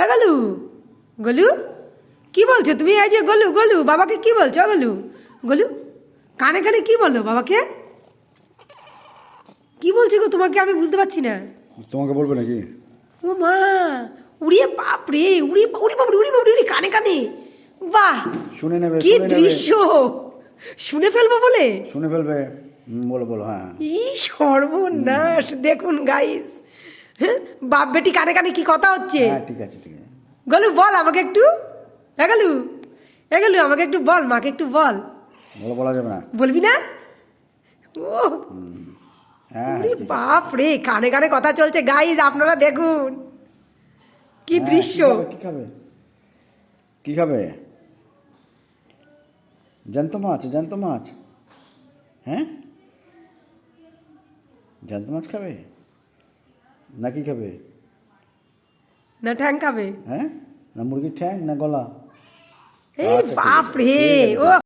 হ্যাঁ গলু, গলু কি বলছো তুমি? এই যে গলু, গলু বাবাকে কি বলছো? গলু, গলু কানে কানে কি বলো বাবাকে? কি বলছি গো তোমাকে? আমি বুঝতে পারছি না। তোমাকে বলবে নাকি? ও মা, উড়িয়ে বাপ রে, উড়ি উড়ি বাবরি, উড়ি বাবরি, উড়ি কানে কানে। বাহ, শুনে নেবে, কি শুনে নেবে, দৃশ্য! শুনে ফেলবো বলে? শুনে ফেলবে। বলো বলো, হ্যাঁ। ই সর্বনাশ! দেখুন গাইস, হ্যাঁ, বাপ বেটি কানে কানে কি কথা হচ্ছে। হ্যাঁ ঠিক আছে, ঠিক আছে। গলু বল আমাকে একটু। এ গলু, এ গলু আমাকে একটু বল, মাকে একটু বল। বলো, বলা যাবে না। বলবি না? ও হ্যাঁ হ্যাঁ উরি ঠিক আছে। বাপ রে, কানে কানে কথা চলছে গাইস, আপনারা দেখুন কি হ্যাঁ, দৃশ্য। কি খাবে? কি খাবে? জ্যান্ত মাছ, জ্যান্ত মাছ। হ্যাঁ, জ্যান্ত মাছ খাবে না কি খাবে? না ঠ্যাং খাবে? হ্যাঁ, না মুরগির ঠ্যাং, না গলা? এই আচ্ছা ঠিক বাপ আছে, রে, ঠিক আছে, ঠিক ও আছে।